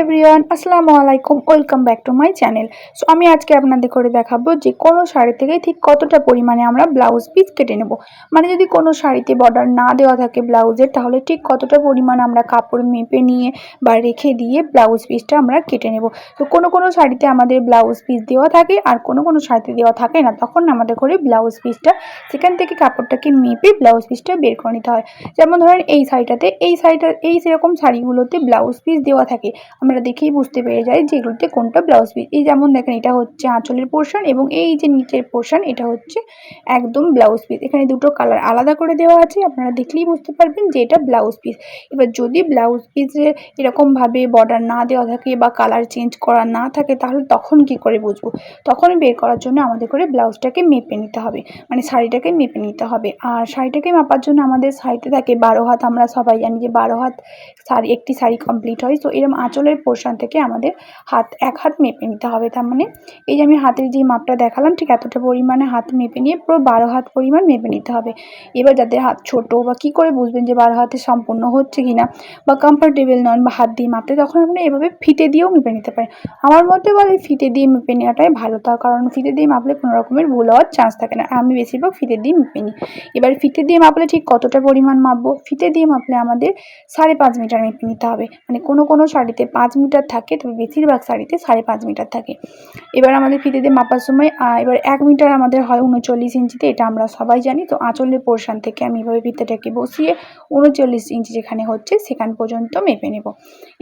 Everyone, আসসালামু আলাইকুম, welcome back to my channel. So আমি আজকে আপনাদের করে দেখাবো যে কোনো শাড়ি থেকে ঠিক কতটা পরিমাণে আমরা ব্লাউজ পিস কেটে নেব। মানে যদি কোনো শাড়িতে বর্ডার না দেওয়া থাকে ব্লাউজের, তাহলে ঠিক কতটা পরিমাণ আমরা কাপড় মেপে নিয়ে বা রেখে দিয়ে ব্লাউজ পিসটা আমরা কেটে নেব। তো কোনো শাড়িতে আমাদের ব্লাউজ পিস দেওয়া থাকে আর কোনো শাড়িতে দেওয়া থাকে না, তখন আমাদের করে ব্লাউজ পিসটা সেখান থেকে কাপড়টাকে মেপে ব্লাউজ পিসটা বের করে নিতে হয়। যেমন ধরেন এই শাড়িটাতে এই সেরকম শাড়িগুলোতে ব্লাউজ পিস দেওয়া থাকে, আমরা দেখেই বুঝতে পেরে যাই যে এগুলোতে কোনটা ব্লাউজ পিস। এই যেমন দেখেন, এটা হচ্ছে আঁচলের পোর্শন এবং এই যে নিচের পোর্শন এটা হচ্ছে একদম ব্লাউজ পিস। এখানে দুটো কালার আলাদা করে দেওয়া আছে, আপনারা দেখলেই বুঝতে পারবেন যে এটা ব্লাউজ পিস। এবার যদি ব্লাউজ পিসে এরকমভাবে বর্ডার না দেওয়া থাকে বা কালার চেঞ্জ করা না থাকে, তাহলে তখন কি করে বুঝবো? তখন বের করার জন্য আমাদের করে ব্লাউজটাকে মেপে নিতে হবে, মানে শাড়িটাকে মেপে নিতে হবে। আর শাড়িটাকে মাপার জন্য আমাদের শাড়িতে থাকে 12 হাত। আমরা সবাই জানি যে 12 হাত একটি শাড়ি কমপ্লিট হয়। তো এরকম আঁচলের পোর্শন থেকে আমাদের এক হাত মেপে নিতে হবে। তার মানে এই যে আমি হাতের যে মাপটা দেখালাম, ঠিক এতটা পরিমাণে হাত মেপে নিয়ে পুরো 12 হাত পরিমাণ মেপে নিতে হবে। এবার যাদের হাত ছোট বা কী করে বুঝবেন যে 12 হাতে সম্পূর্ণ হচ্ছে কি না, বা কমফোর্টেবল নন বা হাত দিয়ে মাপতে, তখন আপনি এভাবে ফিতে দিয়েও মেপে নিতে পারেন। আমার মতে বলে ফিতে দিয়ে মেপে নেওয়াটাই ভালো, তার কারণ ফিতে দিয়ে মাপলে কোনো রকমের ভুল হওয়ার চান্স থাকে না। আমি বেশিরভাগ ফিতে দিয়ে মেপে নিই। এবার ফিতে দিয়ে মাপলে ঠিক কতটা পরিমাণ মাপবো? ফিতে দিয়ে মাপলে আমাদের 5.5 মিটার মেপে নিতে হবে। মানে কোনো শাড়িতে 5 মিটার থাকে, তবে বেশিরভাগ শাড়িতে 5.5 মিটার থাকে। এবার আমাদের ফিতে দিয়ে মাপার সময় এবার 1 মিটার আমাদের হয় 39 ইঞ্চিতে, এটা আমরা সবাই জানি। তো আঁচলের পোর্শন থেকে আমি এভাবে ফিতেটাকে বসিয়ে 39 ইঞ্চি যেখানে হচ্ছে সেখান পর্যন্ত মেপে নেব।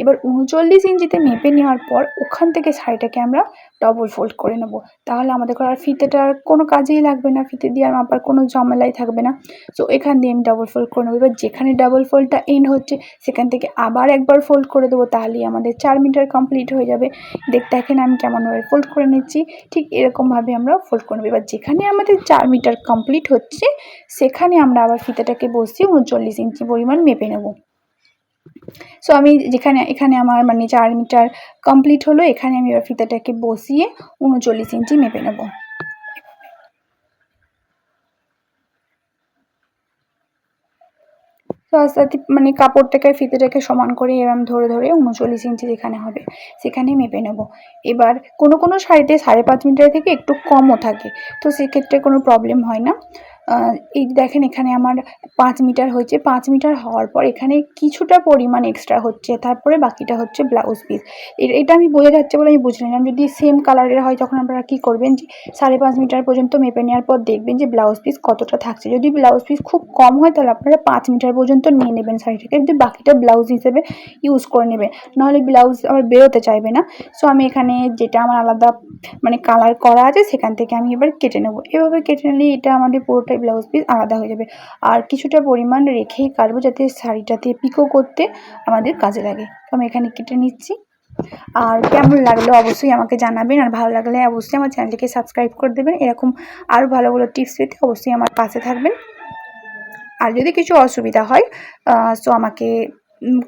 এবার 39 ইঞ্চিতে মেপে নেওয়ার পর ওখান থেকে শাড়িটাকে আমরা ডবল ফোল্ড করে নেব। তাহলে আমাদের আর ফিতেটার কোনো কাজেই লাগবে না, ফিতে দিয়ে আর মাপার কোনো ঝামেলাই থাকবে না। সো এখান দিয়ে আমি ডবল ফোল্ড করে নেবো। এবার যেখানে ডবল ফোল্ডটা এন্ড হচ্ছে সেখান থেকে আবার একবার ফোল্ড করে দেবো, তাহলেই আমাদের 4 মিটার কমপ্লিট হয়ে যাবে। দেখেন আমি কেমনভাবে ফোল্ড করে নিচ্ছি, ঠিক এরকমভাবে আমরা ফোল্ড করে নেবো। এবার যেখানে আমাদের 4 মিটার কমপ্লিট হচ্ছে সেখানে আমরা আবার ফিতেটাকে বসিয়ে 39 ইঞ্চি পরিমাণ মেপে নেব। সো আমি এখানে আমার মানে 4 মিটার কমপ্লিট হলো, এখানে আমি এবার ফিতাটাকে বসিয়ে 39 ইঞ্চি মেপে নেব। তো আস্তে আস্তে মানে কাপড়টাকে ফিতেটাকে সমান করে এরম ধরে 39 ইঞ্চি যেখানে হবে সেখানে মেপে নেব। এবার কোনো শাড়িতে 5.5 মিটার থেকে একটু কমও থাকে, তো সেক্ষেত্রে কোনো প্রবলেম হয় না। এই দেখেন এখানে আমার 5 মিটার হয়েছে। 5 মিটার হওয়ার পর এখানে কিছুটা পরিমাণ এক্সট্রা হচ্ছে, তারপরে বাকিটা হচ্ছে ব্লাউজ পিস। এটা আমি বোঝা যাচ্ছে বলে আমি বুঝে নিলাম। যদি সেম কালারের হয় তখন আপনারা কী করবেন, যে 5.5 মিটার পর্যন্ত মেপে নেওয়ার পর দেখবেন যে ব্লাউজ পিস কতটা থাকছে। যদি ব্লাউজ পিস খুব কম হয় তাহলে আপনারা 5 মিটার পর্যন্ত নিয়ে নেবেন শাড়িটাকে, যদি বাকিটা ব্লাউজ হিসেবে ইউজ করে নেবেন, নাহলে ব্লাউজ আবার বেরোতে চাইবে না। সো আমি এখানে যেটা আমার আলাদা মানে কালার করা আছে সেখান থেকে আমি এবার কেটে নেব। এভাবে কেটে নিলে এটা আমাদের পুরোটাই ব্লাউজ পিস আলাদা হয়ে যাবে। আর কিছুটা পরিমাণ রেখেই কাটবো, যাতে শাড়িটাতে পিকো করতে আমাদের কাজে লাগে। তো আমি এখানে কেটে নিচ্ছি। আর কেমন লাগলো অবশ্যই আমাকে জানাবেন, আর ভালো লাগলে অবশ্যই আমার চ্যানেলটিকে সাবস্ক্রাইব করে দেবেন। এরকম আরও ভালো টিপস পেতে অবশ্যই আমার পাশে থাকবেন। আর যদি কিছু অসুবিধা হয় সো আমাকে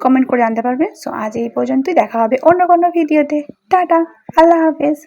কমেন্ট করে জানতে পারবেন। সো আজ এই পর্যন্তই, দেখা হবে অন্য কোনো ভিডিওতে। টাটা, আল্লাহ হাফেজ।